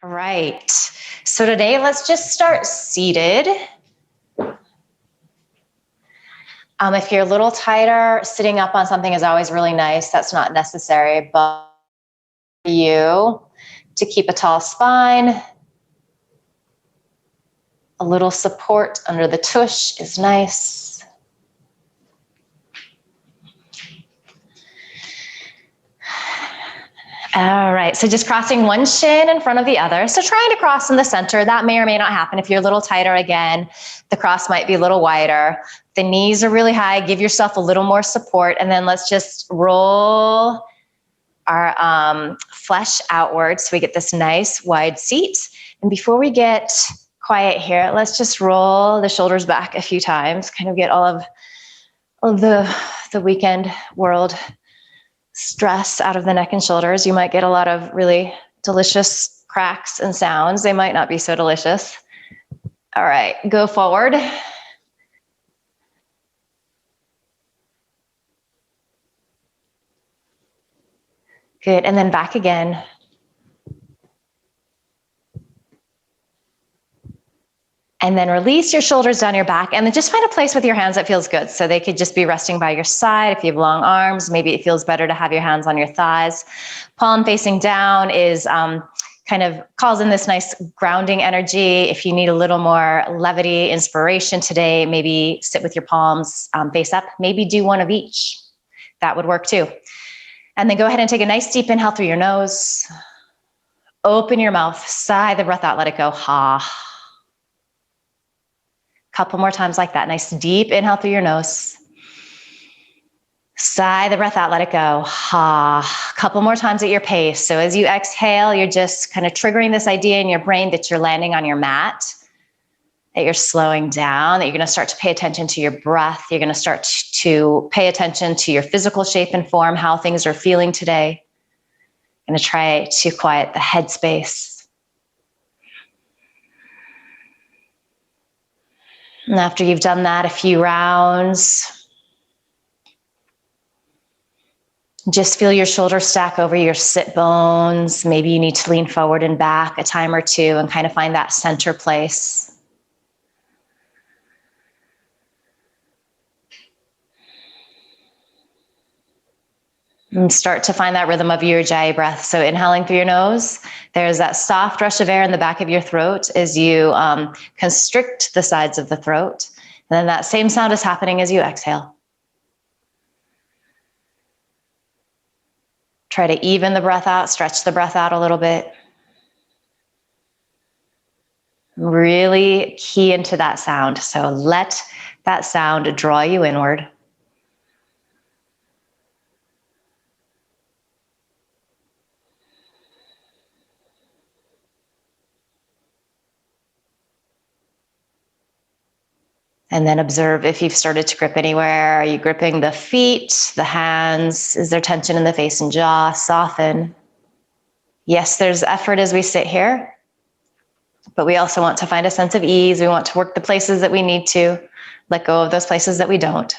Right. So today, let's just start seated. If you're a little tighter, sitting up on something is always really nice. That's not necessary, but for you to keep a tall spine, a little support under the tush is nice. All right, so just crossing one shin in front of the other. So trying to cross in the center, that may or may not happen. If you're a little tighter again, the cross might be a little wider. The knees are really high, give yourself a little more support, and then let's just roll our flesh outwards so we get this nice wide seat. And before we get quiet here, let's just roll the shoulders back a few times, kind of get all of the weekend world stress out of the neck and shoulders. You might get a lot of really delicious cracks and sounds. They might not be so delicious. All right, go forward. Good, and then back again. And then release your shoulders down your back, and then just find a place with your hands that feels good. So they could just be resting by your side. If you have long arms, maybe it feels better to have your hands on your thighs. Palm facing down is kind of calls in this nice grounding energy. If you need a little more levity, inspiration today, maybe sit with your palms face up. Maybe do one of each. That would work too. And then go ahead and take a nice deep inhale through your nose. Open your mouth, sigh the breath out, let it go. Ha. Couple more times like that. Nice deep inhale through your nose. Sigh the breath out, let it go. Ha. Couple more times at your pace. So as you exhale, you're just kind of triggering this idea in your brain that you're landing on your mat, that you're slowing down, that you're going to start to pay attention to your breath. You're going to start to pay attention to your physical shape and form, how things are feeling today. You're going to try to quiet the head space. And after you've done that a few rounds, just feel your shoulders stack over your sit bones. Maybe you need to lean forward and back a time or two and kind of find that center place. And start to find that rhythm of your Ujjayi breath. So inhaling through your nose, there's that soft rush of air in the back of your throat as you constrict the sides of the throat. And then that same sound is happening as you exhale. Try to even the breath out, stretch the breath out a little bit. Really key into that sound. So let that sound draw you inward. And then observe if you've started to grip anywhere. Are you gripping the feet, the hands? Is there tension in the face and jaw? Soften. Yes, there's effort as we sit here, but we also want to find a sense of ease. We want to work the places that we need to, let go of those places that we don't.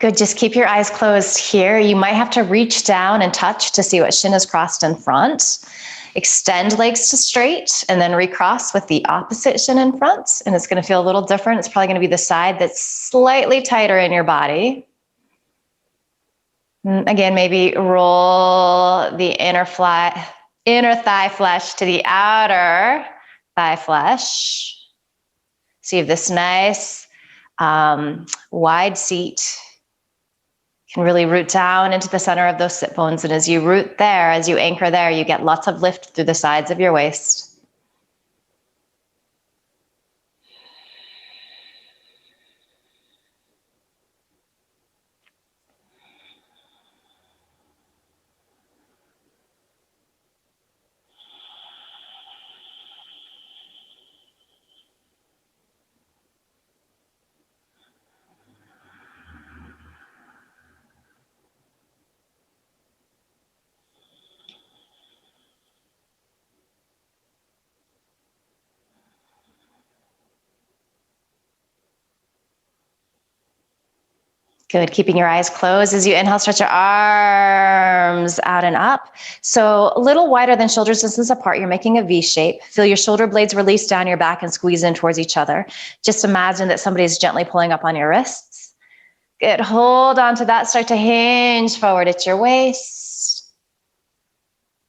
Good, just keep your eyes closed here. You might have to reach down and touch to see what shin is crossed in front. Extend legs to straight and then recross with the opposite shin in front. And it's going to feel a little different. It's probably going to be the side that's slightly tighter in your body. Again, maybe roll the inner thigh flesh to the outer thigh flesh. So you have this nice wide seat. Can really root down into the center of those sit bones. And as you root there, as you anchor there, you get lots of lift through the sides of your waist. Good, keeping your eyes closed as you inhale, stretch your arms out and up. So a little wider than shoulder distance apart, you're making a V shape. Feel your shoulder blades release down your back and squeeze in towards each other. Just imagine that somebody is gently pulling up on your wrists. Good, hold on to that, start to hinge forward at your waist.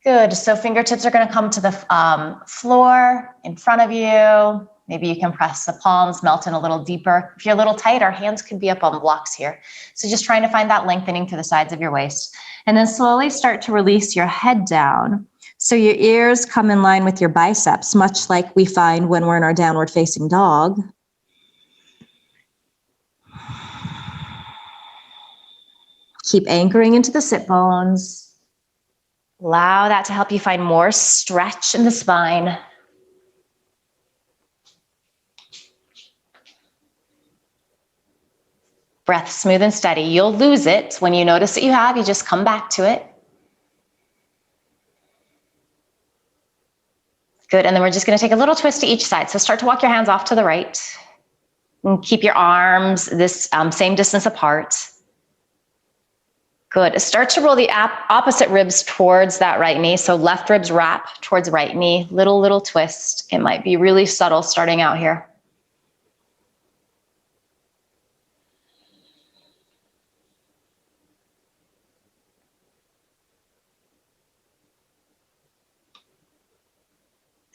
Good, so fingertips are gonna come to the floor in front of you. Maybe you can press the palms, melt in a little deeper. If you're a little tighter, hands could be up on blocks here. So just trying to find that lengthening through the sides of your waist. And then slowly start to release your head down. So your ears come in line with your biceps, much like we find when we're in our downward facing dog. Keep anchoring into the sit bones. Allow that to help you find more stretch in the spine. Breath smooth and steady. You'll lose it when you notice that you have, you just come back to it. Good, and then we're just gonna take a little twist to each side. So start to walk your hands off to the right and keep your arms this same distance apart. Good, start to roll the opposite ribs towards that right knee. So left ribs wrap towards right knee, little twist. It might be really subtle starting out here.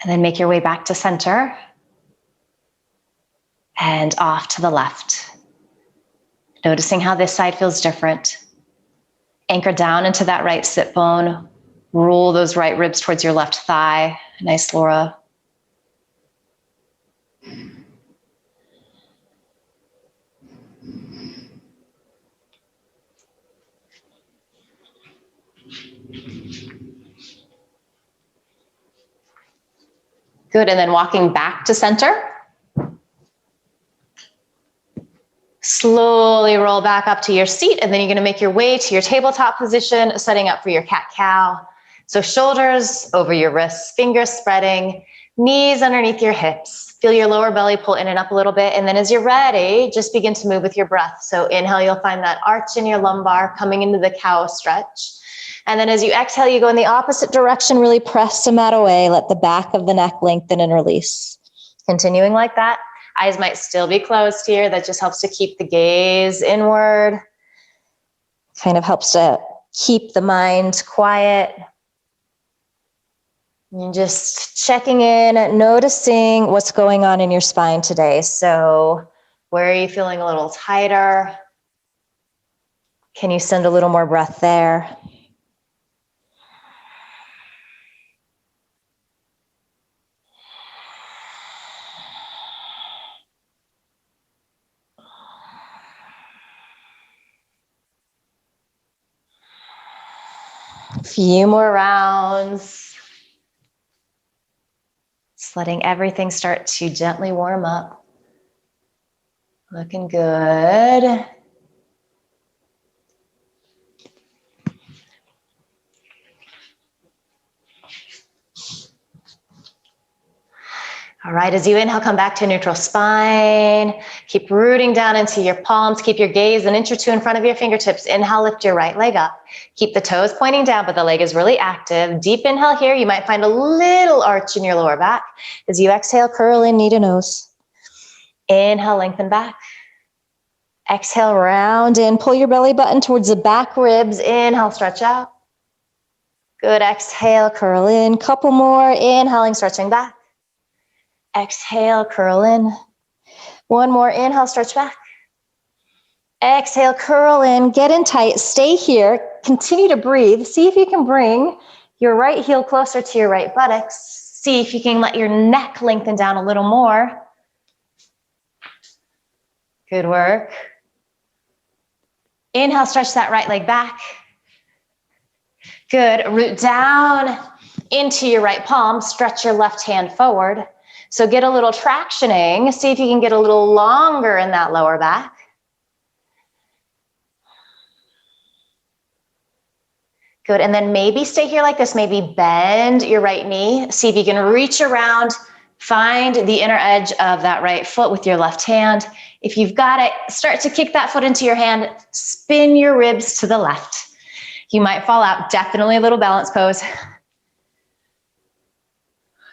And then make your way back to center and off to the left. Noticing how this side feels different. Anchor down into that right sit bone. Roll those right ribs towards your left thigh. Nice, Laura. Good, and then walking back to center. Slowly roll back up to your seat, and then you're gonna make your way to your tabletop position, setting up for your cat-cow. So shoulders over your wrists, fingers spreading, knees underneath your hips. Feel your lower belly pull in and up a little bit, and then as you're ready, just begin to move with your breath. So inhale, you'll find that arch in your lumbar coming into the cow stretch. And then as you exhale, you go in the opposite direction, really press the mat away. Let the back of the neck lengthen and release. Continuing like that. Eyes might still be closed here. That just helps to keep the gaze inward. Kind of helps to keep the mind quiet. And just checking in, noticing what's going on in your spine today. So where are you feeling a little tighter? Can you send a little more breath there? A few more rounds. Just letting everything start to gently warm up. Looking good. All right, as you inhale, come back to neutral spine. Keep rooting down into your palms. Keep your gaze an inch or two in front of your fingertips. Inhale, lift your right leg up. Keep the toes pointing down, but the leg is really active. Deep inhale here. You might find a little arch in your lower back. As you exhale, curl in, knee to nose. Inhale, lengthen back. Exhale, round in. Pull your belly button towards the back ribs. Inhale, stretch out. Good, exhale, curl in. Couple more. Inhaling, stretching back. Exhale, curl in. One more, inhale, stretch back. Exhale, curl in, get in tight, stay here, continue to breathe. See if you can bring your right heel closer to your right buttocks. See if you can let your neck lengthen down a little more. Good work. Inhale, stretch that right leg back. Good, root down into your right palm, stretch your left hand forward. So get a little tractioning. See if you can get a little longer in that lower back. Good, and then maybe stay here like this. Maybe bend your right knee. See if you can reach around, find the inner edge of that right foot with your left hand. If you've got it, start to kick that foot into your hand, spin your ribs to the left. You might fall out, definitely a little balance pose.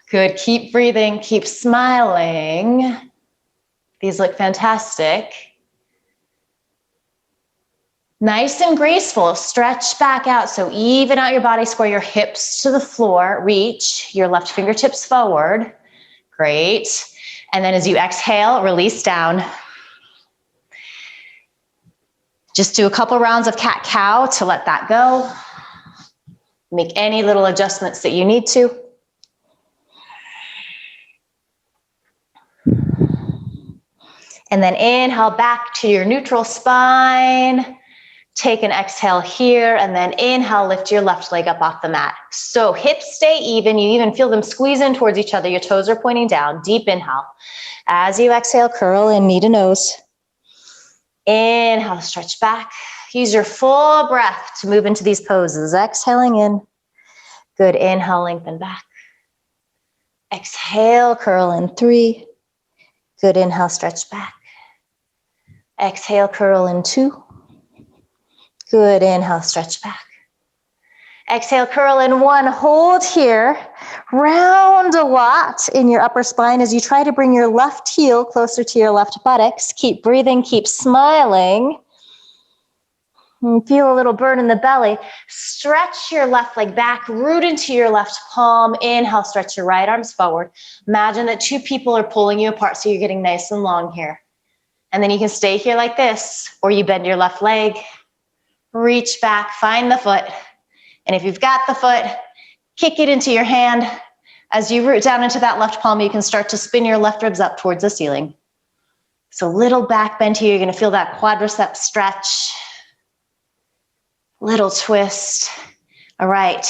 Good, keep breathing, keep smiling. These look fantastic. Nice and graceful, stretch back out. So even out your body, square your hips to the floor, reach your left fingertips forward. Great. And then as you exhale, release down. Just do a couple rounds of cat-cow to let that go. Make any little adjustments that you need to. And then inhale back to your neutral spine. Take an exhale here, and then inhale, lift your left leg up off the mat. So hips stay even. You even feel them squeeze in towards each other. Your toes are pointing down. Deep inhale. As you exhale, curl in, knee to nose. Inhale, stretch back. Use your full breath to move into these poses. Exhaling in. Good, inhale, lengthen back. Exhale, curl in, 3. Good, inhale, stretch back. Exhale, curl in, 2. Good, inhale, stretch back. Exhale, curl in, 1, hold here. Round a lot in your upper spine as you try to bring your left heel closer to your left buttocks. Keep breathing, keep smiling. And feel a little burn in the belly. Stretch your left leg back, root into your left palm. Inhale, stretch your right arms forward. Imagine that 2 people are pulling you apart so you're getting nice and long here. And then you can stay here like this, or you bend your left leg. Reach back, find the foot. And if you've got the foot, kick it into your hand. As you root down into that left palm, you can start to spin your left ribs up towards the ceiling. So little back bend here. You're going to feel that quadricep stretch. Little twist. All right.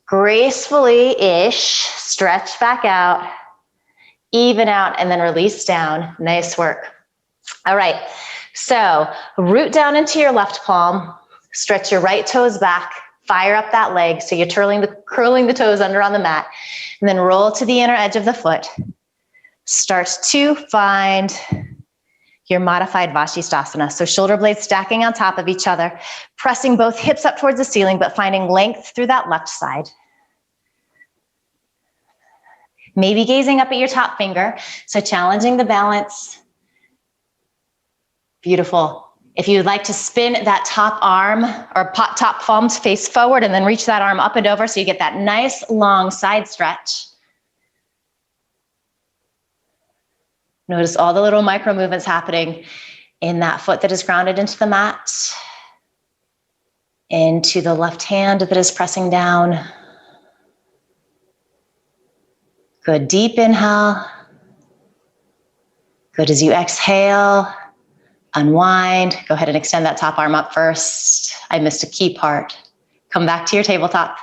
Gracefully-ish, stretch back out, even out, and then release down. Nice work. All right. So root down into your left palm, stretch your right toes back, fire up that leg. So you're curling the toes under on the mat, and then roll to the inner edge of the foot. Start to find your modified Vashisthasana. So shoulder blades stacking on top of each other, pressing both hips up towards the ceiling, but finding length through that left side. Maybe gazing up at your top finger. So challenging the balance. Beautiful. If you'd like to spin that top arm or top palm to face forward and then reach that arm up and over so you get that nice long side stretch. Notice all the little micro movements happening in that foot that is grounded into the mat, into the left hand that is pressing down. Good, deep inhale. Good, as you exhale. Unwind. Go ahead and extend that top arm up first. I missed a key part. Come back to your tabletop.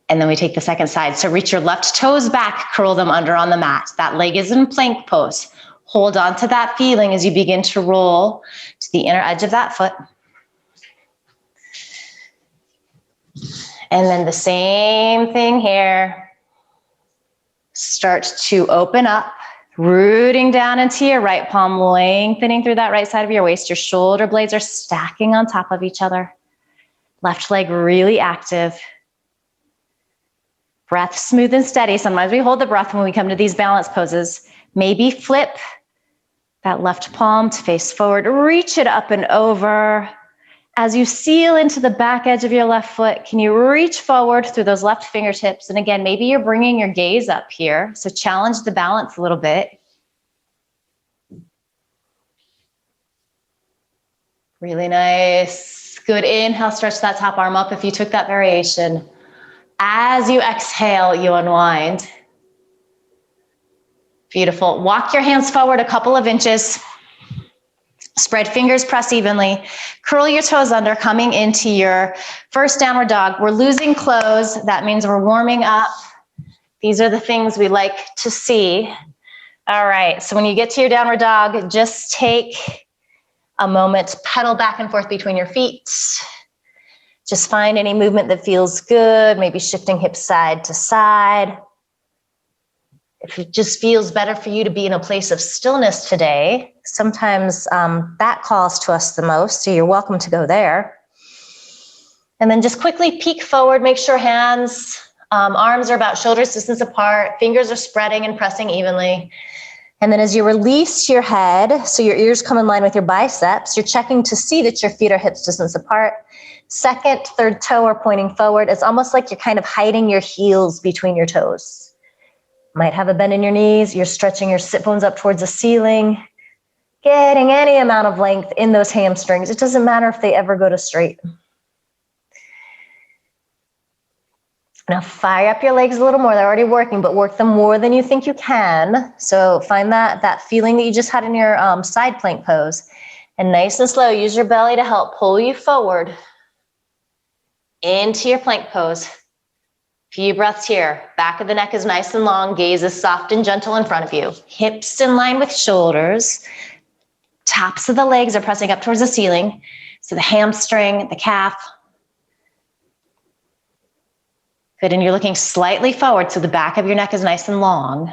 And then we take the second side. So reach your left toes back, curl them under on the mat. That leg is in plank pose. Hold on to that feeling as you begin to roll to the inner edge of that foot. And then the same thing here. Start to open up. Rooting down into your right palm, lengthening through that right side of your waist. Your shoulder blades are stacking on top of each other. Left leg really active. Breath smooth and steady. Sometimes we hold the breath when we come to these balance poses. Maybe flip that left palm to face forward. Reach it up and over. As you seal into the back edge of your left foot, can you reach forward through those left fingertips? And again, maybe you're bringing your gaze up here. So challenge the balance a little bit. Really nice. Good. Inhale, stretch that top arm up if you took that variation. As you exhale, you unwind. Beautiful. Walk your hands forward a couple of inches. Spread fingers, press evenly. Curl your toes under, coming into your first downward dog. We're losing clothes. That means we're warming up. These are the things we like to see. All right, so when you get to your downward dog, just take a moment to pedal back and forth between your feet. Just find any movement that feels good, maybe shifting hips side to side. If it just feels better for you to be in a place of stillness today, sometimes that calls to us the most, so you're welcome to go there. And then just quickly peek forward, make sure hands, arms are about shoulders distance apart, fingers are spreading and pressing evenly. And then as you release your head, so your ears come in line with your biceps, you're checking to see that your feet are hips distance apart. Second, third toe are pointing forward. It's almost like you're kind of hiding your heels between your toes. Might have a bend in your knees. You're stretching your sit bones up towards the ceiling, getting any amount of length in those hamstrings. It doesn't matter if they ever go to straight. Now fire up your legs a little more. They're already working, but work them more than you think you can. So find that feeling that you just had in your side plank pose. And nice and slow, use your belly to help pull you forward into your plank pose. Few breaths here. Back of the neck is nice and long. Gaze is soft and gentle in front of you. Hips in line with shoulders. Tops of the legs are pressing up towards the ceiling. So the hamstring, the calf. Good, and you're looking slightly forward so the back of your neck is nice and long.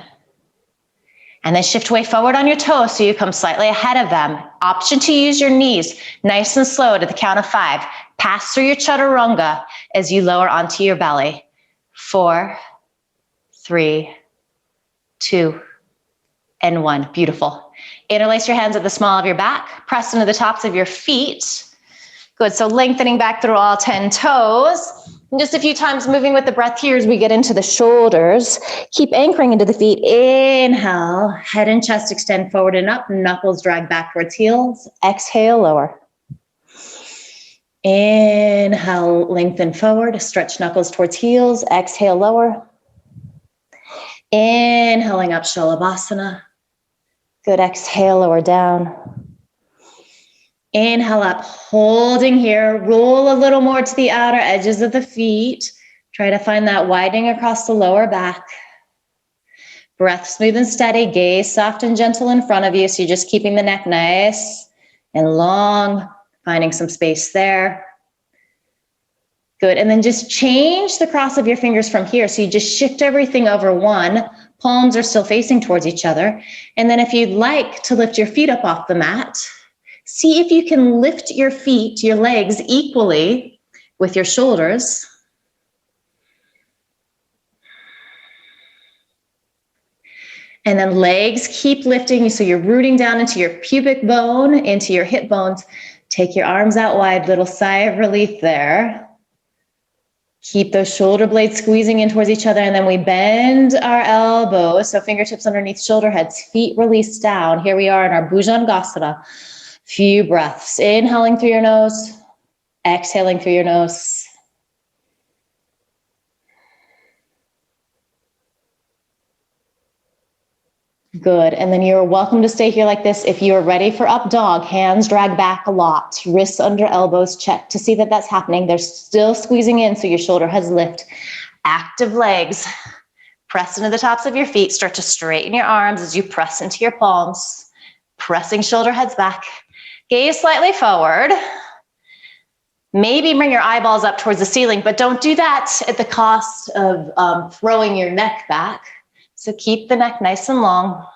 And then shift way forward on your toes so you come slightly ahead of them. Option to use your knees nice and slow to the count of 5. Pass through your chaturanga as you lower onto your belly. 4, 3, 2, and 1. Beautiful. Interlace your hands at the small of your back. Press into the tops of your feet. Good, so lengthening back through all 10 toes. And just a few times moving with the breath here as we get into the shoulders. Keep anchoring into the feet. Inhale, head and chest extend forward and up. Knuckles drag back towards heels. Exhale, lower. Inhale, lengthen forward. Stretch knuckles towards heels. Exhale, lower. Inhaling up, Shalabhasana. Good, exhale, lower down. Inhale up, holding here. Roll a little more to the outer edges of the feet. Try to find that widening across the lower back. Breath smooth and steady, gaze soft and gentle in front of you. So you're just keeping the neck nice and long, finding some space there. Good, and then just change the cross of your fingers from here. So you just shift everything over one. Palms are still facing towards each other. And then if you'd like to lift your feet up off the mat, see if you can lift your feet, your legs equally with your shoulders. And then legs keep lifting, so you're rooting down into your pubic bone, into your hip bones. Take your arms out wide, little sigh of relief there. Keep those shoulder blades squeezing in towards each other, and then we bend our elbows, so fingertips underneath shoulder heads, feet release down. Here we are in our Bhujangasana. Few breaths, inhaling through your nose, exhaling through your nose. Good, and then you're welcome to stay here like this. If you are ready for up dog, hands drag back a lot, wrists under elbows, check to see that that's happening. They're still squeezing in, so your shoulder heads lift. Active legs, press into the tops of your feet, start to straighten your arms as you press into your palms, pressing shoulder heads back. Gaze slightly forward. Maybe bring your eyeballs up towards the ceiling, but don't do that at the cost of throwing your neck back. So keep the neck nice and long.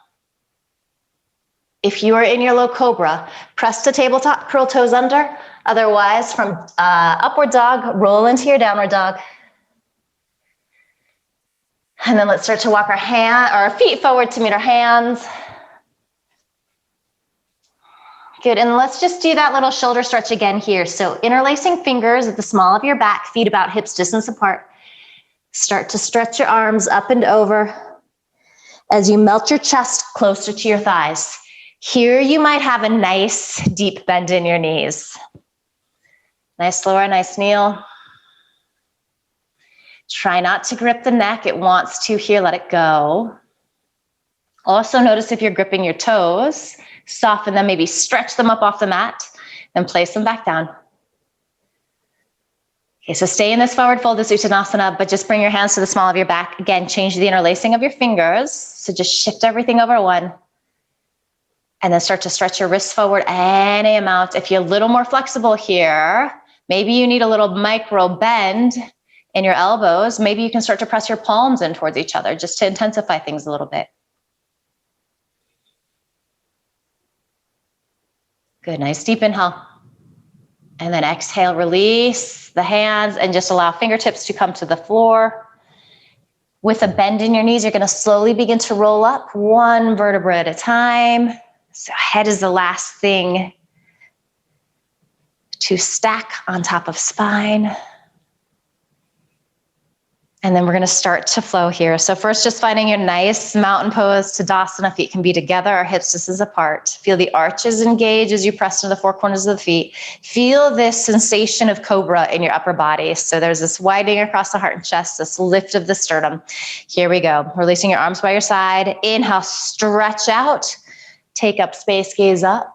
If you are in your low cobra, press to tabletop, curl toes under. Otherwise, from upward dog, roll into your downward dog. And then let's start to walk our feet forward to meet our hands. Good, and let's just do that little shoulder stretch again here. So interlacing fingers at the small of your back, feet about hips distance apart. Start to stretch your arms up and over as you melt your chest closer to your thighs. Here you might have a nice deep bend in your knees. Nice lower, nice kneel. Try not to grip the neck. It wants to here, let it go. Also notice if you're gripping your toes, soften them, maybe stretch them up off the mat, then place them back down. Okay, so stay in this forward folded Uttanasana, but just bring your hands to the small of your back. Again, change the interlacing of your fingers. So just shift everything over one. And then start to stretch your wrists forward any amount. If you're a little more flexible here, maybe you need a little micro bend in your elbows. Maybe you can start to press your palms in towards each other just to intensify things a little bit. Good, nice deep inhale. And then exhale, release the hands and just allow fingertips to come to the floor. With a bend in your knees, you're gonna slowly begin to roll up one vertebra at a time. So head is the last thing to stack on top of spine. And then we're gonna start to flow here. So first, just finding your nice mountain pose. Tadasana, feet can be together, our hips just as apart. Feel the arches engage as you press into the four corners of the feet. Feel this sensation of cobra in your upper body. So there's this widening across the heart and chest, this lift of the sternum. Here we go. Releasing your arms by your side. Inhale, stretch out. Take up space, gaze up.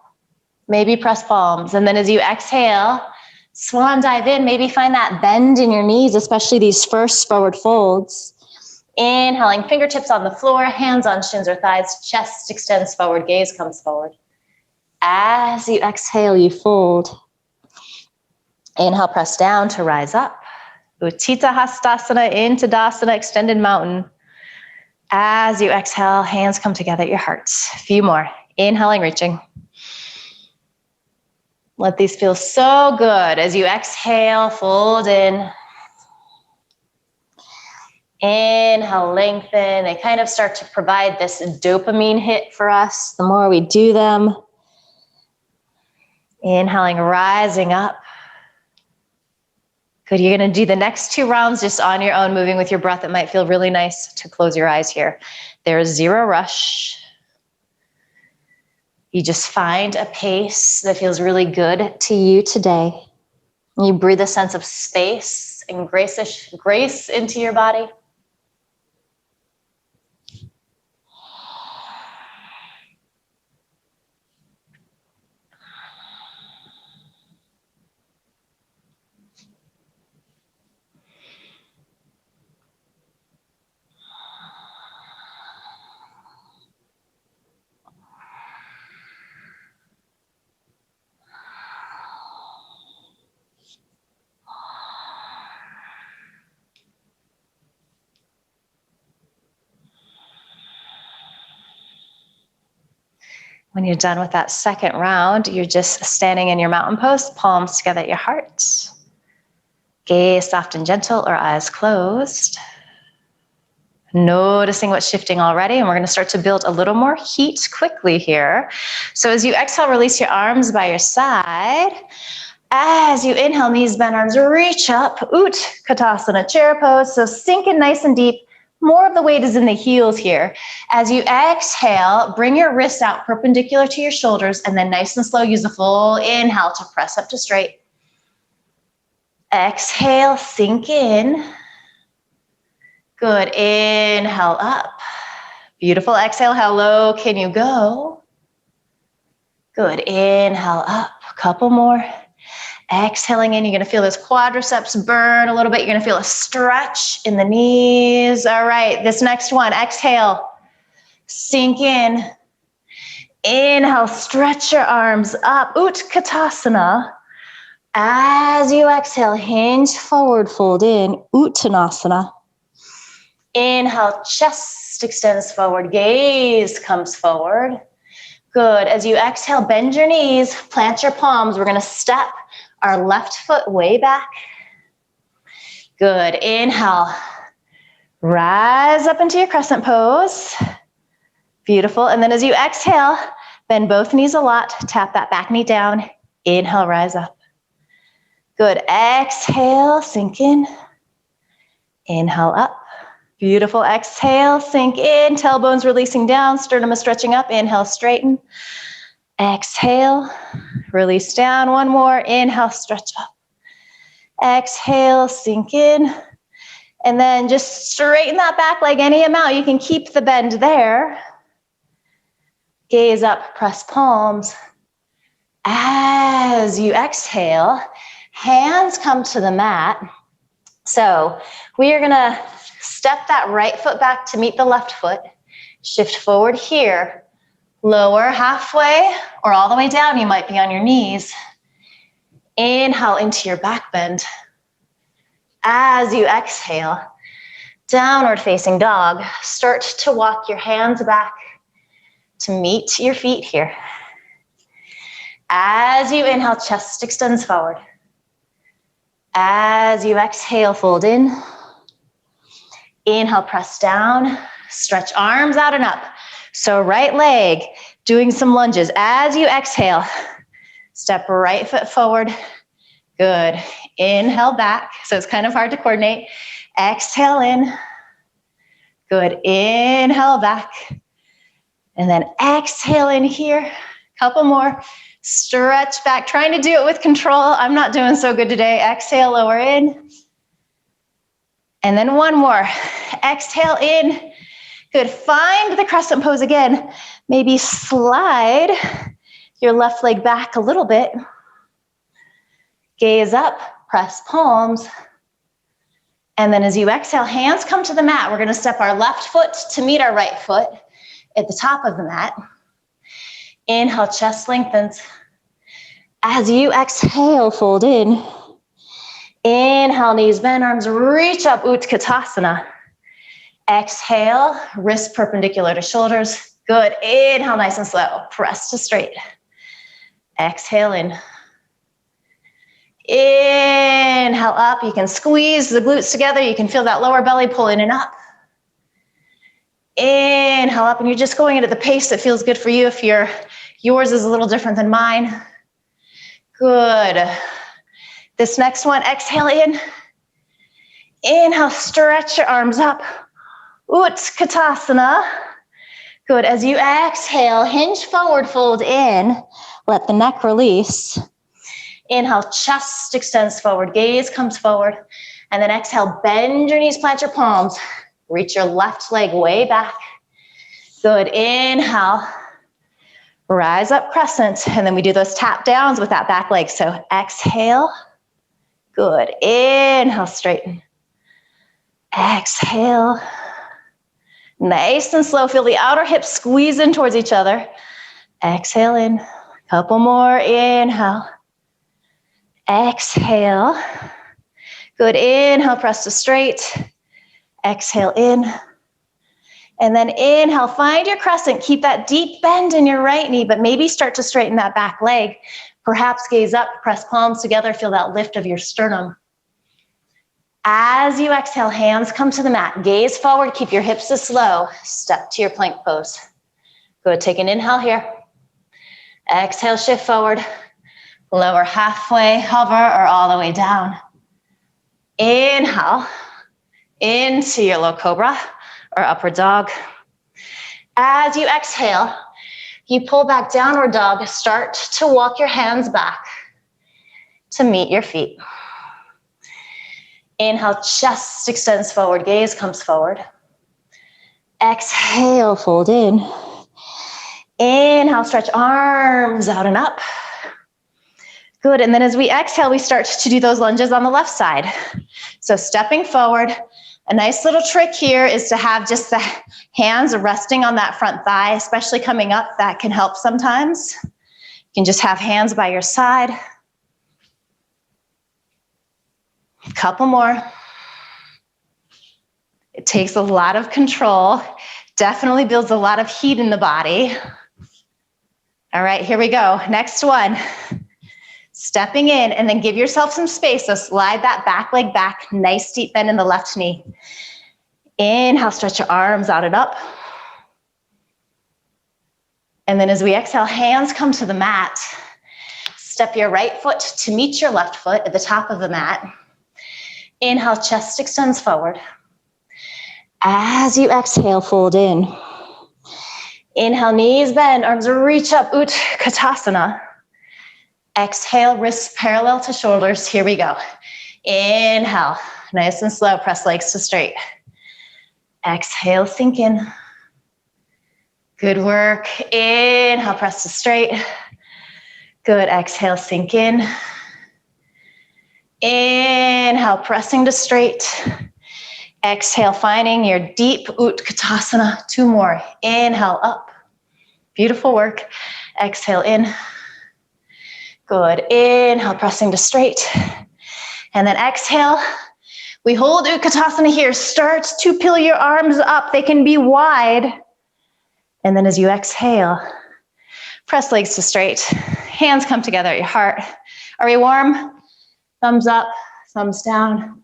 Maybe press palms. And then as you exhale, swan dive in, maybe find that bend in your knees, especially these first forward folds. Inhaling, fingertips on the floor, hands on shins or thighs, chest extends forward, gaze comes forward. As you exhale, you fold. Inhale, press down to rise up. Utthita Hastasana into Tadasana, extended mountain. As you exhale, hands come together at your hearts. A few more. Inhaling, reaching. Let these feel so good. As you exhale, fold in. Inhale, lengthen. They kind of start to provide this dopamine hit for us the more we do them. Inhaling, rising up. Good, you're gonna do the next 2 rounds just on your own, moving with your breath. It might feel really nice to close your eyes here. There is zero rush. You just find a pace that feels really good to you today. You breathe a sense of space and grace into your body. When you're done with that second round, you're just standing in your mountain pose, palms together at your heart. Gaze soft and gentle or eyes closed. Noticing what's shifting already, and we're gonna start to build a little more heat quickly here. So as you exhale, release your arms by your side. As you inhale, knees bend, arms reach up, Utkatasana, chair pose. So sink in nice and deep. More of the weight is in the heels here. As you exhale, bring your wrists out perpendicular to your shoulders, and then nice and slow, use the full inhale to press up to straight. Exhale, sink in. Good, inhale up. Beautiful, exhale, how low can you go? Good, inhale up, a couple more. Exhaling in, you're gonna feel those quadriceps burn a little bit. You're gonna feel a stretch in the knees. All right, this next one, exhale, sink in. Inhale, stretch your arms up, Utkatasana. As you exhale, hinge forward, fold in, Uttanasana. Inhale, chest extends forward, gaze comes forward. Good, as you exhale, bend your knees, plant your palms. We're gonna step our left foot way back. Good, inhale. Rise up into your crescent pose. Beautiful, and then as you exhale, bend both knees a lot, tap that back knee down. Inhale, rise up. Good, exhale, sink in. Inhale up. Beautiful, exhale, sink in, tailbones releasing down, sternum is stretching up. Inhale, straighten. Exhale, release down, one more, inhale, stretch up. Exhale, sink in. And then just straighten that back leg any amount. You can keep the bend there. Gaze up, press palms. As you exhale, hands come to the mat. So we are gonna step that right foot back to meet the left foot. Shift forward here. Lower halfway or all the way down, you might be on your knees. Inhale into your back bend. As you exhale, downward facing dog, start to walk your hands back to meet your feet here. As you inhale, chest extends forward. As you exhale, fold in. Inhale, press down, stretch arms out and up. So right leg, doing some lunges. As you exhale, step right foot forward. Good. Inhale back. So it's kind of hard to coordinate. Exhale in. Good. Inhale back. And then exhale in here. Couple more. Stretch back. Trying to do it with control. I'm not doing so good today. Exhale, lower in. And then one more. Exhale in. Good. Find the crescent pose again. Maybe slide your left leg back a little bit. Gaze up, press palms. And then as you exhale, hands come to the mat. We're going to step our left foot to meet our right foot at the top of the mat. Inhale, chest lengthens. As you exhale, fold in. Inhale, knees bend, arms reach up, Utkatasana. Exhale, wrists perpendicular to shoulders. Good. Inhale, nice and slow. Press to straight. Exhale in. Inhale up. You can squeeze the glutes together. You can feel that lower belly pull in and up. Inhale up, and you're just going at the pace that feels good for you. If yours is a little different than mine. Good. This next one, exhale in. Inhale, stretch your arms up. Utkatasana. Good. As you exhale, hinge forward, fold in. Let the neck release. Inhale, chest extends forward, gaze comes forward. And then exhale, bend your knees, plant your palms. Reach your left leg way back. Good. Inhale. Rise up, crescent. And then we do those tap downs with that back leg. So exhale. Good. Inhale, straighten. Exhale. Nice and slow. Feel the outer hips squeeze in towards each other. Exhale in. Couple more. Inhale. Exhale. Good. Inhale, press to straight. Exhale in. And then inhale, find your crescent. Keep that deep bend in your right knee, but maybe start to straighten that back leg. Perhaps gaze up, press palms together, feel that lift of your sternum. As you exhale, hands come to the mat. Gaze forward, keep your hips as slow. Step to your plank pose. Good, take an inhale here. Exhale, shift forward. Lower halfway, hover, or all the way down. Inhale into your low cobra or upward dog. As you exhale, you pull back, downward dog. Start to walk your hands back to meet your feet. Inhale, chest extends forward, gaze comes forward. Exhale, fold in. Inhale, stretch arms out and up. Good, and then as we exhale, we start to do those lunges on the left side. So stepping forward, a nice little trick here is to have just the hands resting on that front thigh, especially coming up. That can help sometimes. You can just have hands by your side. A couple more. It takes a lot of control. Definitely builds a lot of heat in the body. All right, here we go. Next one. Stepping in, and then give yourself some space. So slide that back leg back. Nice deep bend in the left knee. Inhale, stretch your arms out and up. And then as we exhale, hands come to the mat. Step your right foot to meet your left foot at the top of the mat. Inhale, chest extends forward. As you exhale, fold in. Inhale, knees bend, arms reach up, Utkatasana. Exhale, wrists parallel to shoulders. Here we go. Inhale, nice and slow, press legs to straight. Exhale, sink in. Good work. Inhale, press to straight. Good, exhale, sink in. Inhale, pressing to straight. Exhale, finding your deep Utkatasana. Two more. Inhale, up. Beautiful work. Exhale, in. Good. Inhale, pressing to straight. And then exhale. We hold Utkatasana here. Start to peel your arms up. They can be wide. And then as you exhale, press legs to straight. Hands come together at your heart. Are we warm? Thumbs up, thumbs down.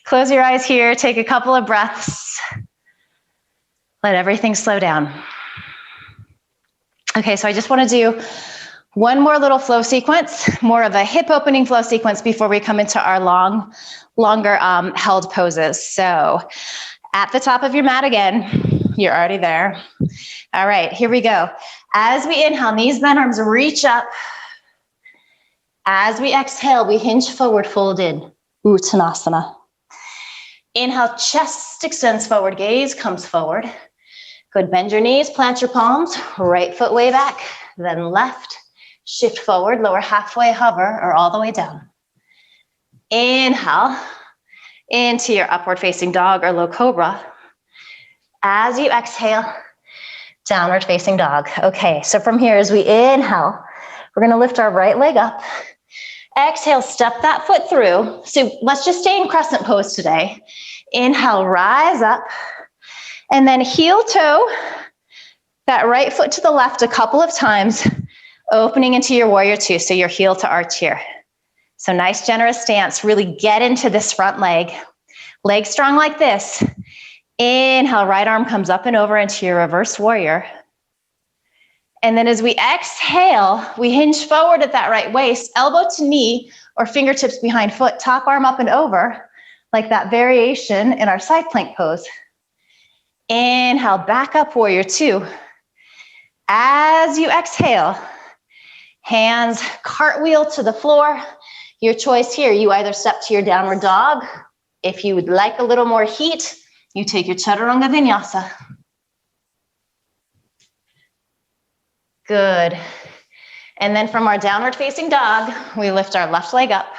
Close your eyes here. Take a couple of breaths. Let everything slow down. Okay, so I just want to do one more little flow sequence, more of a hip opening flow sequence before we come into our longer held poses. So at the top of your mat again, you're already there. All right, here we go. As we inhale, knees bend, arms reach up. As we exhale, we hinge forward, fold in, Uttanasana. Inhale, chest extends forward, gaze comes forward. Good, bend your knees, plant your palms, right foot way back, then left, shift forward, lower halfway, hover, or all the way down. Inhale, into your upward facing dog or low cobra. As you exhale, downward facing dog. Okay, so from here, as we inhale, we're gonna lift our right leg up. Exhale, step that foot through. So let's just stay in crescent pose today. Inhale, rise up. And then heel toe that right foot to the left a couple of times, opening into your warrior two, so your heel to arch here. So nice generous stance, really get into this front leg. Leg strong like this. Inhale, right arm comes up and over into your reverse warrior. And then as we exhale, we hinge forward at that right waist, elbow to knee or fingertips behind foot, top arm up and over, like that variation in our side plank pose. Inhale, back up, warrior two. As you exhale, hands cartwheel to the floor. Your choice here, you either step to your downward dog. If you would like a little more heat, you take your Chaturanga Vinyasa. Good. And then from our downward facing dog, we lift our left leg up.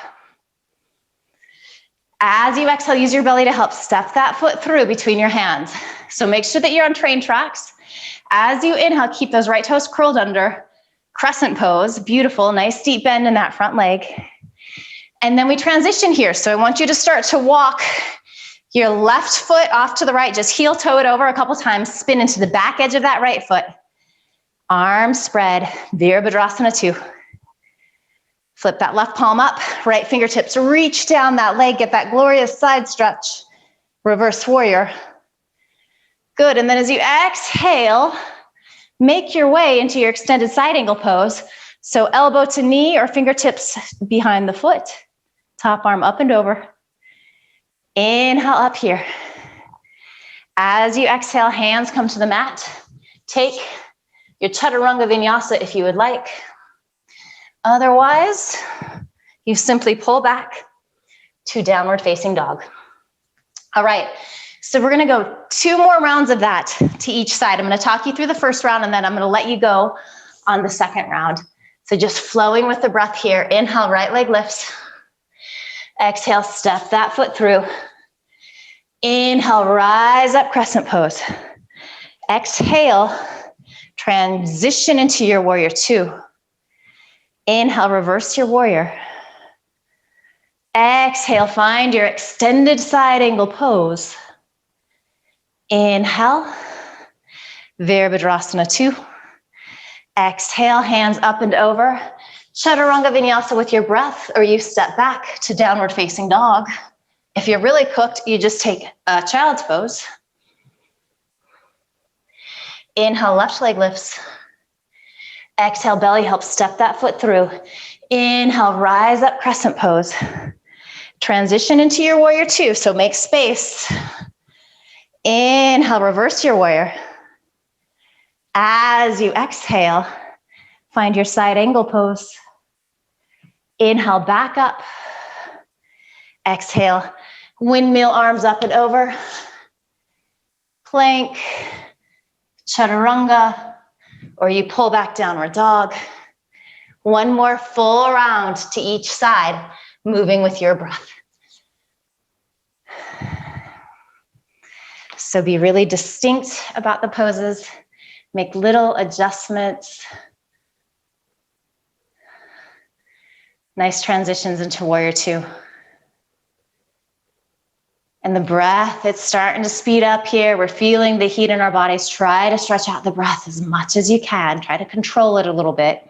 As you exhale, use your belly to help step that foot through between your hands. So make sure that you're on train tracks. As you inhale, keep those right toes curled under. Crescent pose, beautiful, nice deep bend in that front leg. And then we transition here. So I want you to start to walk your left foot off to the right, just heel toe it over a couple times, spin into the back edge of that right foot. Arms spread, Virabhadrasana 2. Flip that left palm up, right fingertips reach down that leg, get that glorious side stretch. Reverse warrior. Good, and then as you exhale, make your way into your extended side angle pose. So elbow to knee or fingertips behind the foot. Top arm up and over. Inhale up here. As you exhale, hands come to the mat. Take your Chaturanga Vinyasa if you would like. Otherwise, you simply pull back to downward facing dog. All right, so we're gonna go 2 more rounds of that to each side. I'm gonna talk you through the first round and then I'm gonna let you go on the second round. So just flowing with the breath here. Inhale, right leg lifts. Exhale, step that foot through. Inhale, rise up, crescent pose. Exhale, transition into your warrior two. Inhale, reverse your warrior. Exhale, find your extended side angle pose. Inhale, Virabhadrasana 2. Exhale, hands up and over. Chaturanga Vinyasa with your breath, or you step back to downward facing dog. If you're really cooked, you just take a child's pose. Inhale, left leg lifts. Exhale, belly helps step that foot through. Inhale, rise up, crescent pose. Transition into your warrior two, so make space. Inhale, reverse your warrior. As you exhale, find your side angle pose. Inhale, back up. Exhale, windmill arms up and over. Plank, chaturanga, or you pull back downward dog. One more full round to each side, moving with your breath. So be really distinct about the poses. Make little adjustments. Nice transitions into warrior two. And the breath, it's starting to speed up here. We're feeling the heat in our bodies. Try to stretch out the breath as much as you can. Try to control it a little bit.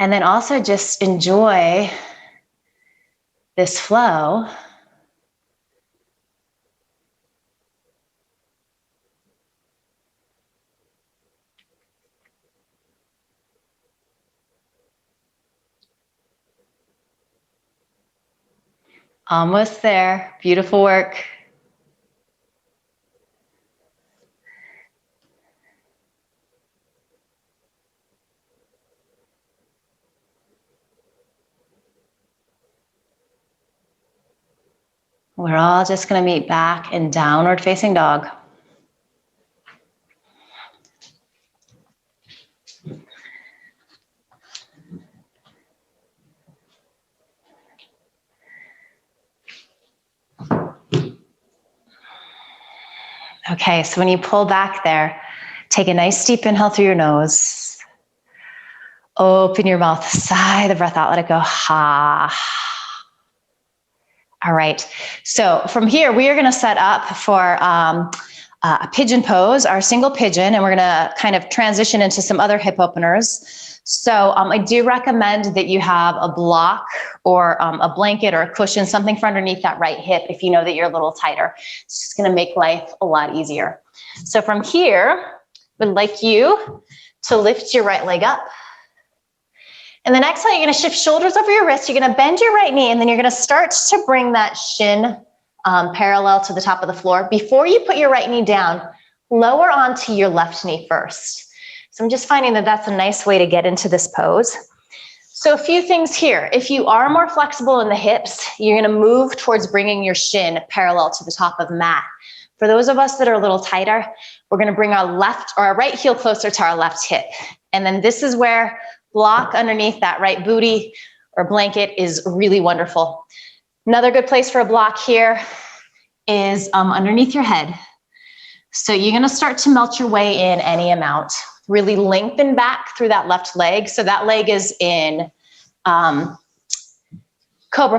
And then also just enjoy this flow. Almost there. Beautiful work. We're all just going to meet back in downward facing dog. Okay, so when you pull back there, take a nice deep inhale through your nose. Open your mouth, sigh the breath out, let it go. Ha. All right, so from here, we are gonna set up for a pigeon pose, our single pigeon, and we're gonna kind of transition into some other hip openers. So I do recommend that you have a block or a blanket or a cushion, something for underneath that right hip if you know that you're a little tighter. It's just gonna make life a lot easier. So from here, we'd like you to lift your right leg up. And then exhale, you're gonna shift shoulders over your wrists, you're gonna bend your right knee, and then you're gonna start to bring that shin parallel to the top of the floor. Before you put your right knee down, lower onto your left knee first. So I'm just finding that that's a nice way to get into this pose. So a few things here. If you are more flexible in the hips, you're gonna move towards bringing your shin parallel to the top of the mat. For those of us that are a little tighter, we're gonna bring our left or our right heel closer to our left hip. And then this is where block underneath that right booty or blanket is really wonderful. Another good place for a block here is underneath your head. So you're gonna start to melt your way in any amount. Really lengthen back through that left leg. So that leg is in cobra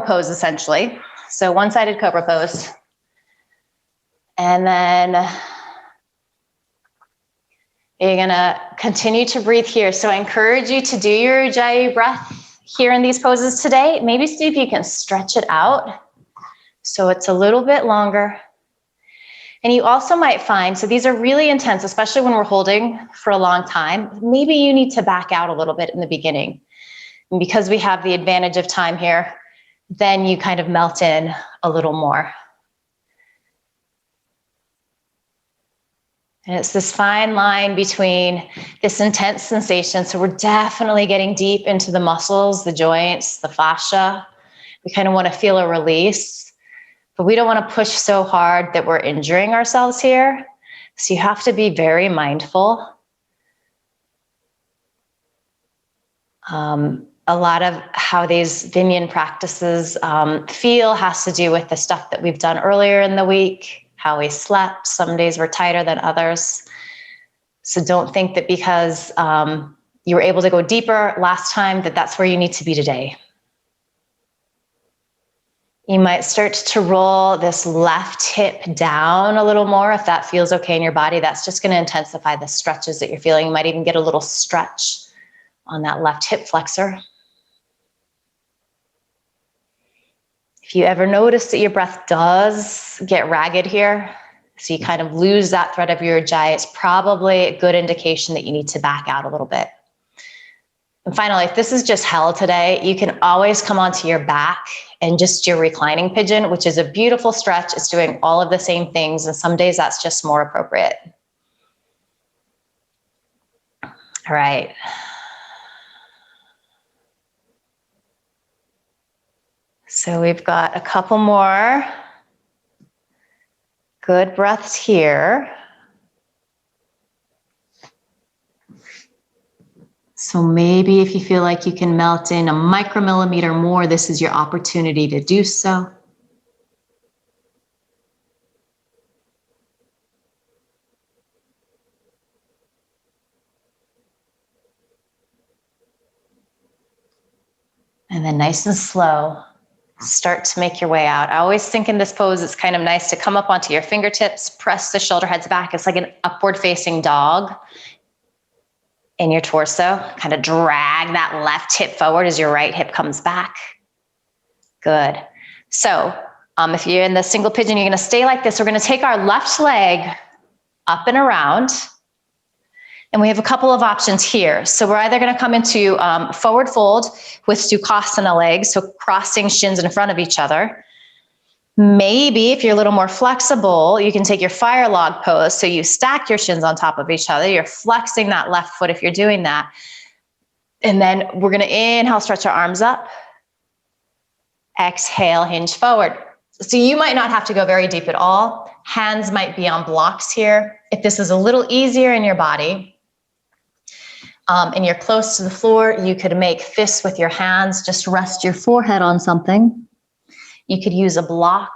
pose essentially. So one-sided cobra pose. And then you're gonna continue to breathe here. So I encourage you to do your Ujjayi breath here in these poses today. Maybe see if you can stretch it out so it's a little bit longer. And you also might find, so these are really intense, especially when we're holding for a long time, maybe you need to back out a little bit in the beginning. And because we have the advantage of time here, then you kind of melt in a little more. And it's this fine line between this intense sensation. So we're definitely getting deep into the muscles, the joints, the fascia. We kind of want to feel a release, but we don't want to push so hard that we're injuring ourselves here. So you have to be very mindful. A lot of how these VinYin practices feel has to do with the stuff that we've done earlier in the week, how we slept. Some days were tighter than others. So don't think that because you were able to go deeper last time that that's where you need to be today. You might start to roll this left hip down a little more if that feels okay in your body. That's just going to intensify the stretches that you're feeling. You might even get a little stretch on that left hip flexor. If you ever notice that your breath does get ragged here, so you kind of lose that thread of your ujjayi, it's probably a good indication that you need to back out a little bit. And finally, if this is just hell today, you can always come onto your back and just do reclining pigeon, which is a beautiful stretch. It's doing all of the same things, and some days that's just more appropriate. All right. So we've got a couple more good breaths here. So maybe if you feel like you can melt in a micromillimeter more, this is your opportunity to do so. And then nice and slow, Start to make your way out. I always think in this pose, it's kind of nice to come up onto your fingertips, press the shoulder heads back. It's like an upward facing dog in your torso. Kind of drag that left hip forward as your right hip comes back. Good. So if you're in the single pigeon, you're going to stay like this. We're going to take our left leg up and around. And we have a couple of options here. So we're either going to come into forward fold with Sukhasana legs, so crossing shins in front of each other. Maybe if you're a little more flexible, you can take your fire log pose. So you stack your shins on top of each other. You're flexing that left foot if you're doing that. And then we're going to inhale, stretch our arms up. Exhale, hinge forward. So you might not have to go very deep at all. Hands might be on blocks here. If this is a little easier in your body, and you're close to the floor, you could make fists with your hands. Just rest your forehead on something. You could use a block.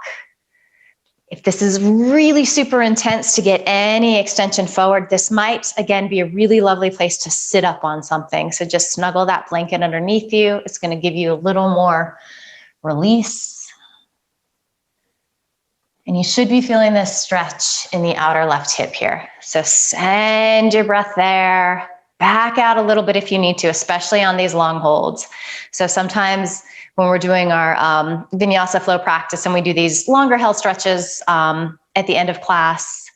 If this is really super intense to get any extension forward, this might, again, be a really lovely place to sit up on something. So just snuggle that blanket underneath you. It's going to give you a little more release. And you should be feeling this stretch in the outer left hip here. So send your breath there. Back out a little bit if you need to, especially on these long holds. So sometimes when we're doing our vinyasa flow practice and we do these longer held stretches at the end of class,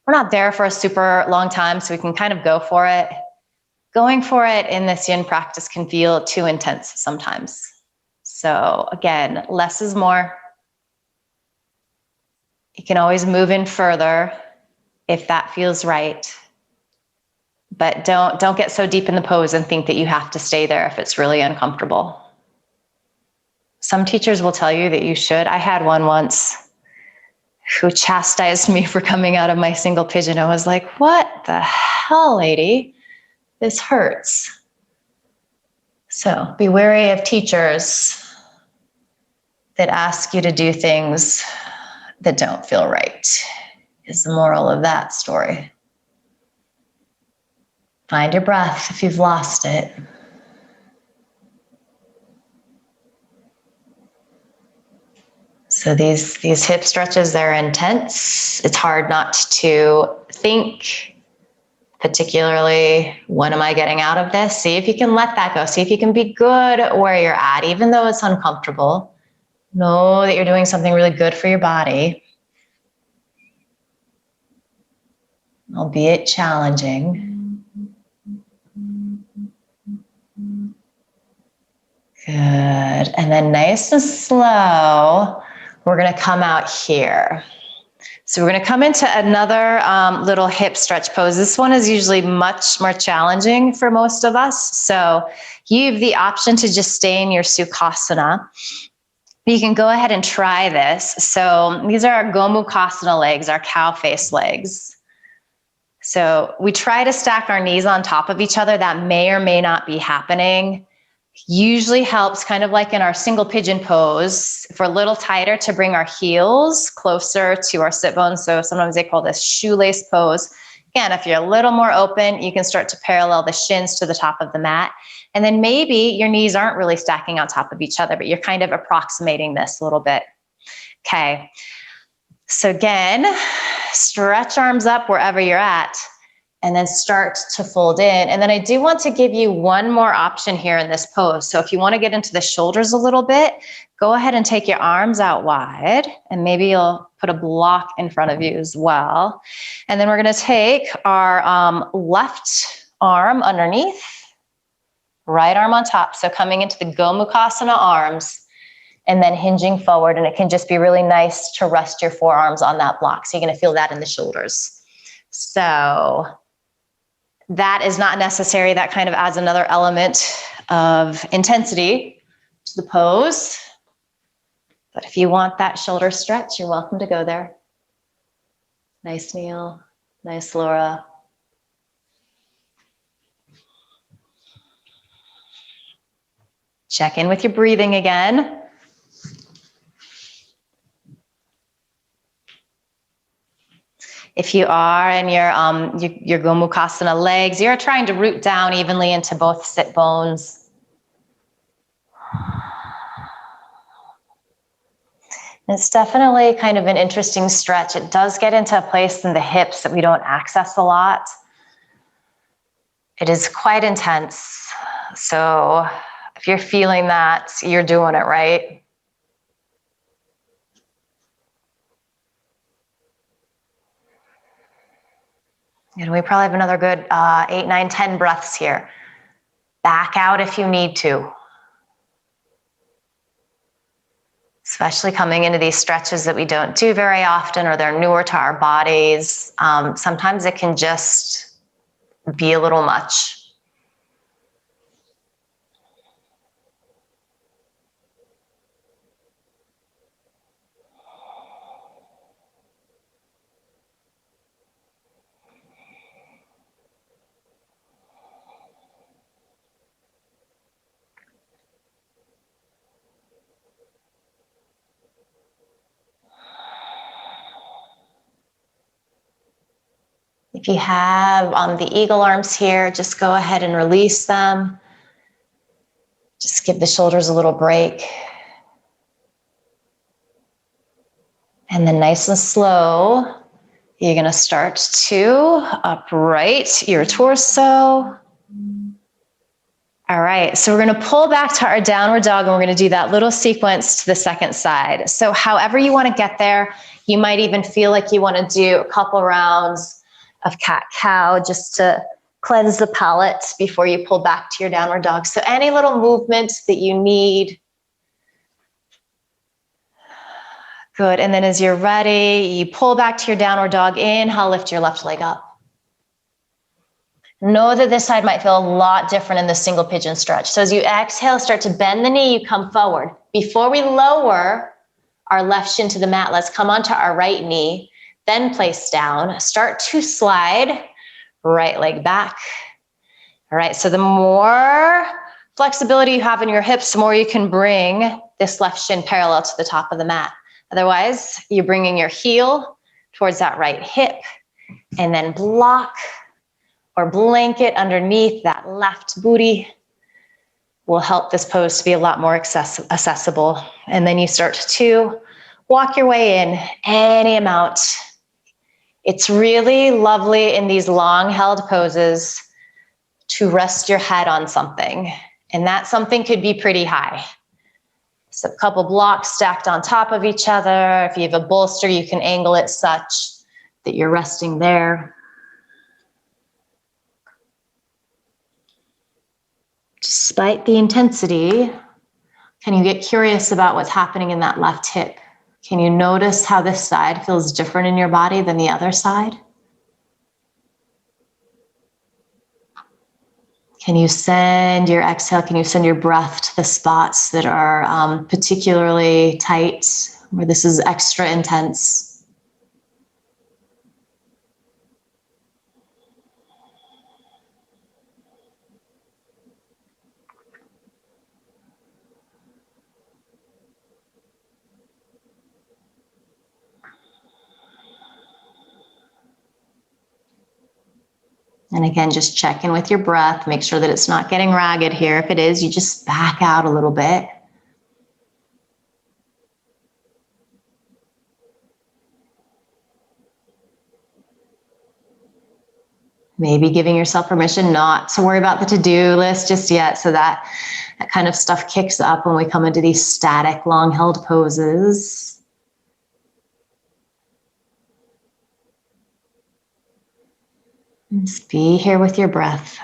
we're not there for a super long time, so we can kind of go for it. Going for it in this yin practice can feel too intense sometimes. So again, less is more. You can always move in further if that feels right. But don't get so deep in the pose and think that you have to stay there if it's really uncomfortable. Some teachers will tell you that you should. I had one once who chastised me for coming out of my single pigeon. I was like, what the hell, lady? This hurts. So be wary of teachers that ask you to do things that don't feel right, is the moral of that story. Find your breath if you've lost it. So these hip stretches, they're intense. It's hard not to think, particularly, what am I getting out of this? See if you can let that go. See if you can be good where you're at, even though it's uncomfortable. Know that you're doing something really good for your body, albeit challenging. Good. And then nice and slow, we're going to come out here. So we're going to come into another little hip stretch pose. This one is usually much more challenging for most of us. So you have the option to just stay in your Sukhasana. You can go ahead and try this. So these are our Gomukhasana legs, our cow face legs. So we try to stack our knees on top of each other. That may or may not be happening. Usually helps, kind of like in our single pigeon pose, if we're a little tighter, to bring our heels closer to our sit bones. So sometimes they call this shoelace pose. Again, if you're a little more open, you can start to parallel the shins to the top of the mat. And then maybe your knees aren't really stacking on top of each other, but you're kind of approximating this a little bit. Okay. So again, stretch arms up wherever you're at. And then start to fold in. And then I do want to give you one more option here in this pose. So if you want to get into the shoulders a little bit, go ahead and take your arms out wide, and maybe you'll put a block in front of you as well. And then we're going to take our left arm underneath, right arm on top. So coming into the Gomukhasana arms and then hinging forward. And it can just be really nice to rest your forearms on that block. So you're going to feel that in the shoulders. So that is not necessary. That kind of adds another element of intensity to the pose. But if you want that shoulder stretch, you're welcome to go there. Nice, Neil. Nice, Laura. Check in with your breathing again. If you are in your Gomukhasana legs, you're trying to root down evenly into both sit bones. It's definitely kind of an interesting stretch. It does get into a place in the hips that we don't access a lot. It is quite intense. So if you're feeling that, you're doing it right. And we probably have another good 8, 9, 10 breaths here. Back out if you need to. Especially coming into these stretches that we don't do very often, or they're newer to our bodies. Sometimes it can just be a little much. If you have on the eagle arms here, just go ahead and release them. Just give the shoulders a little break. And then nice and slow, you're gonna start to upright your torso. All right, so we're gonna pull back to our downward dog, and we're gonna do that little sequence to the second side. So however you wanna get there, you might even feel like you wanna do a couple rounds of cat-cow just to cleanse the palate before you pull back to your downward dog. So any little movement that you need. Good, and then as you're ready, you pull back to your downward dog. Inhale, lift your left leg up. Know that this side might feel a lot different in the single pigeon stretch. So as you exhale, start to bend the knee, you come forward. Before we lower our left shin to the mat, let's come onto our right knee, then place down. Start to slide, right leg back. All right, so the more flexibility you have in your hips, the more you can bring this left shin parallel to the top of the mat. Otherwise, you're bringing your heel towards that right hip, and then block or blanket underneath that left booty will help this pose to be a lot more accessible. And then you start to walk your way in any amount. It's really lovely in these long held poses to rest your head on something. And that something could be pretty high. So a couple blocks stacked on top of each other. If you have a bolster, you can angle it such that you're resting there. Despite the intensity, can you get curious about what's happening in that left hip? Can you notice how this side feels different in your body than the other side? Can you send your exhale, can you send your breath to the spots that are particularly tight, where this is extra intense? And again, just check in with your breath. Make sure that it's not getting ragged here. If it is, you just back out a little bit. Maybe giving yourself permission not to worry about the to-do list just yet, so that kind of stuff kicks up when we come into these static, long-held poses. Just be here with your breath.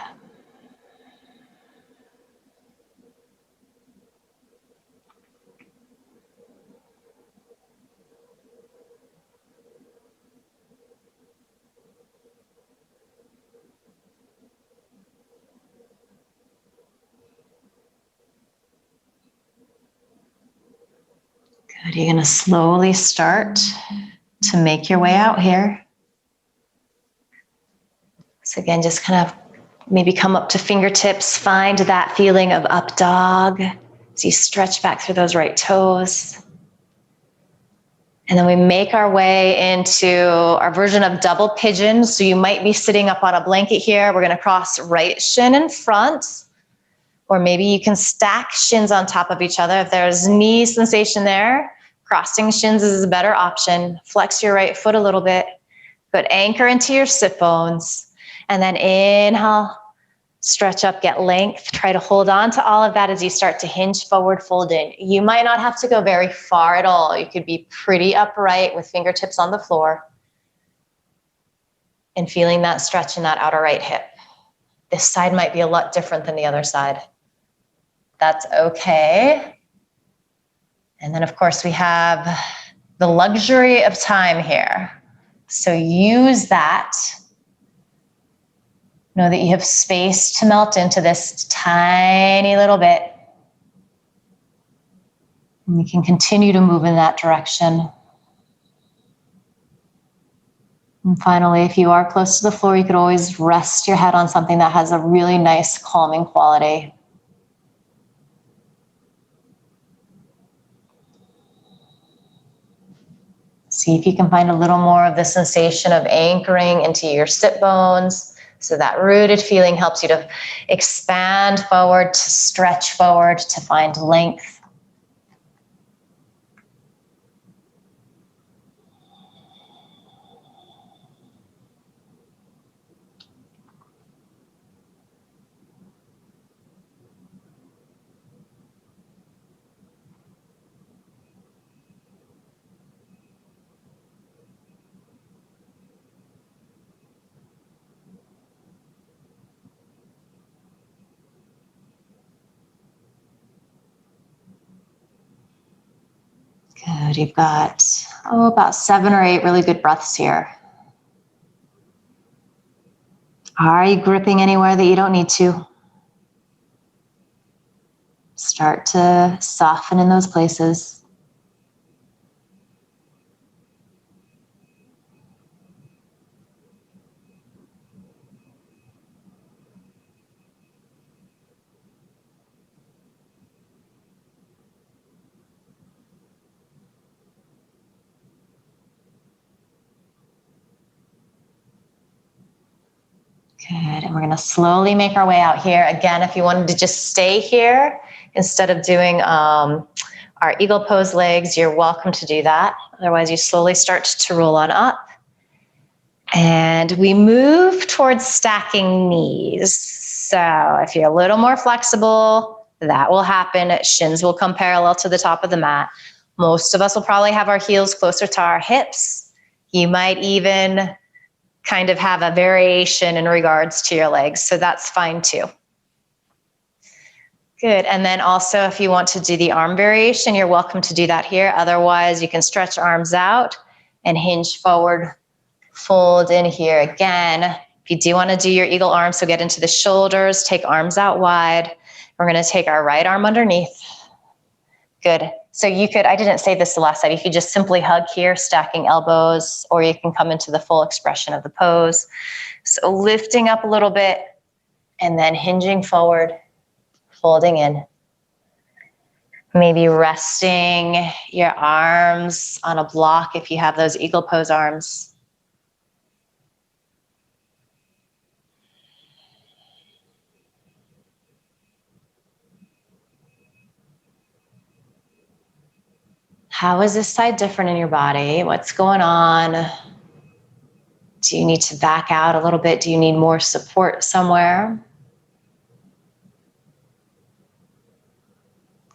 Good, you're gonna slowly start to make your way out here. So again, just kind of maybe come up to fingertips, find that feeling of up dog as you stretch back through those right toes. And then we make our way into our version of double pigeon. So you might be sitting up on a blanket here. We're gonna cross right shin in front, or maybe you can stack shins on top of each other. If there's knee sensation there, Crossing shins is a better option. Flex your right foot a little bit. Good, anchor into your sit bones. And then inhale, stretch up, get length. Try to hold on to all of that as you start to hinge forward, fold in. You might not have to go very far at all. You could be pretty upright with fingertips on the floor and feeling that stretch in that outer right hip. This side might be a lot different than the other side. That's okay. And then of course we have the luxury of time here. So use that. Know that you have space to melt into this tiny little bit. And you can continue to move in that direction. And finally, if you are close to the floor, you could always rest your head on something that has a really nice calming quality. See if you can find a little more of the sensation of anchoring into your sit bones. So that rooted feeling helps you to expand forward, to stretch forward, to find length. Good, you've got, about 7 or 8 really good breaths here. Are you gripping anywhere that you don't need to? Start to soften in those places. Good, and we're gonna slowly make our way out here. Again, if you wanted to just stay here, instead of doing our eagle pose legs, you're welcome to do that. Otherwise, you slowly start to roll on up. And we move towards stacking knees. So if you're a little more flexible, that will happen. Shins will come parallel to the top of the mat. Most of us will probably have our heels closer to our hips. You might even kind of have a variation in regards to your legs, so that's fine too. Good, and then also if you want to do the arm variation, you're welcome to do that here. Otherwise, you can stretch arms out and hinge forward, fold in here again. If you do want to do your eagle arm, so get into the shoulders, take arms out wide. We're going to take our right arm underneath. Good. So you could, I didn't say this the last time, you could just simply hug here, stacking elbows, or you can come into the full expression of the pose. So lifting up a little bit and then hinging forward, folding in. Maybe resting your arms on a block if you have those eagle pose arms. How is this side different in your body? What's going on? Do you need to back out a little bit? Do you need more support somewhere?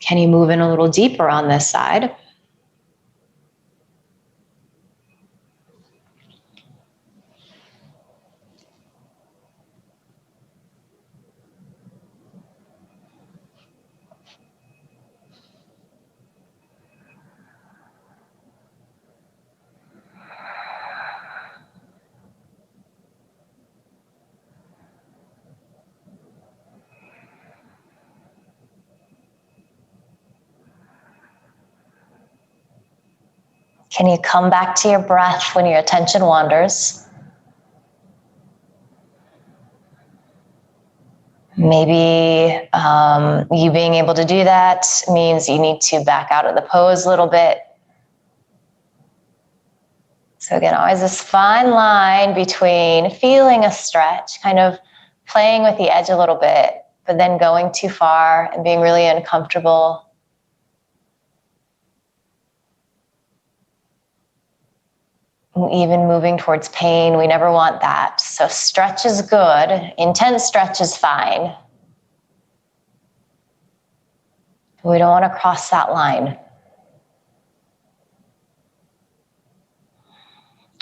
Can you move in a little deeper on this side? Can you come back to your breath when your attention wanders? Maybe you being able to do that means you need to back out of the pose a little bit. So again, always this fine line between feeling a stretch, kind of playing with the edge a little bit, but then going too far and being really uncomfortable. even moving towards pain. We never want that. So stretch is good. Intense stretch is fine. We don't want to cross that line.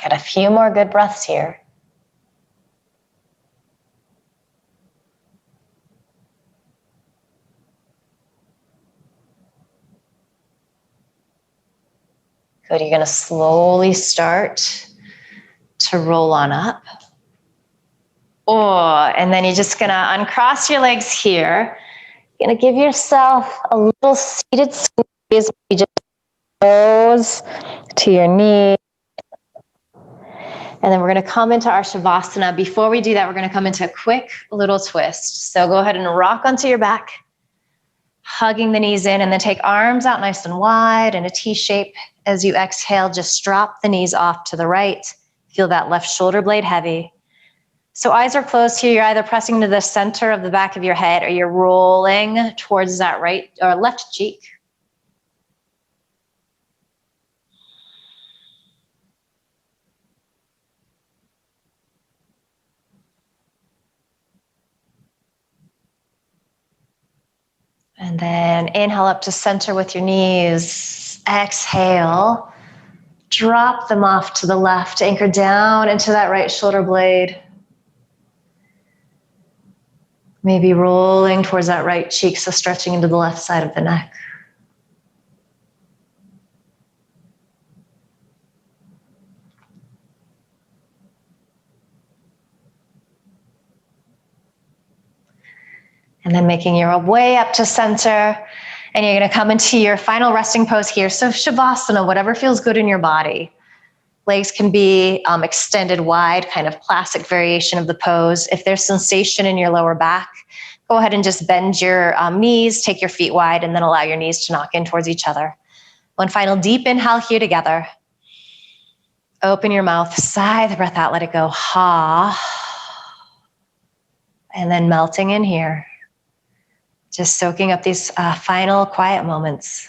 Got a few more good breaths here. Good, you're gonna slowly start to roll on up. And then you're just gonna uncross your legs here. You're gonna give yourself a little seated squeeze. You just toes to your knee. And then we're gonna come into our Shavasana. Before we do that, we're gonna come into a quick little twist. So go ahead and rock onto your back, hugging the knees in, and then take arms out nice and wide in a T shape. As you exhale, just drop the knees off to the right. Feel that left shoulder blade heavy. So eyes are closed here. You're either pressing to the center of the back of your head or you're rolling towards that right or left cheek. And then inhale up to center with your knees. Exhale. Drop them off to the left. Anchor down into that right shoulder blade. Maybe rolling towards that right cheek, so stretching into the left side of the neck. And then making your way up to center. And you're gonna come into your final resting pose here. So Shavasana, whatever feels good in your body. Legs can be extended wide, kind of classic variation of the pose. If there's sensation in your lower back, go ahead and just bend your knees, take your feet wide, and then allow your knees to knock in towards each other. One final deep inhale here together. Open your mouth, sigh the breath out, let it go, ha. And then melting in here. Just soaking up these final quiet moments.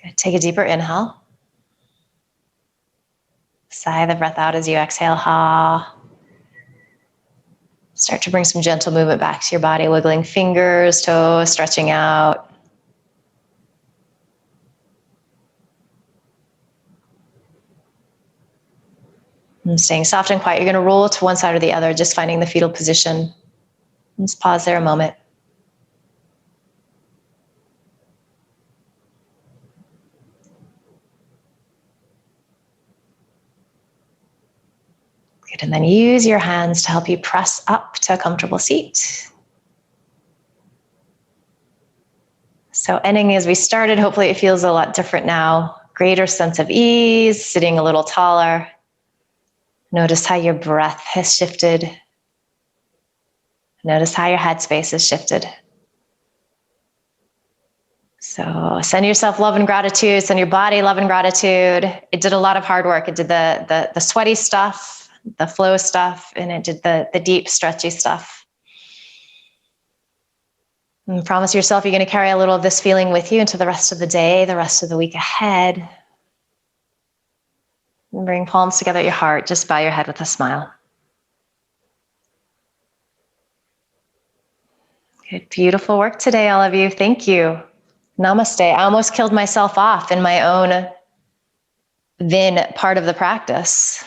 Good. Take a deeper inhale. Sigh the breath out as you exhale, ha. Start to bring some gentle movement back to your body, wiggling fingers, toes, stretching out. And staying soft and quiet, you're gonna roll to one side or the other, just finding the fetal position. Just pause there a moment. Good, and then use your hands to help you press up to a comfortable seat. So ending as we started, hopefully it feels a lot different now. Greater sense of ease, sitting a little taller. Notice how your breath has shifted. Notice how your headspace has shifted. So send yourself love and gratitude, send your body love and gratitude. It did a lot of hard work. It did the sweaty stuff, the flow stuff, and it did the deep, stretchy stuff. And promise yourself you're going to carry a little of this feeling with you into the rest of the day, the rest of the week ahead. And bring palms together at your heart. Just bow your head with a smile. Good, beautiful work today, all of you. Thank you. Namaste. I almost killed myself off in my own Vin part of the practice.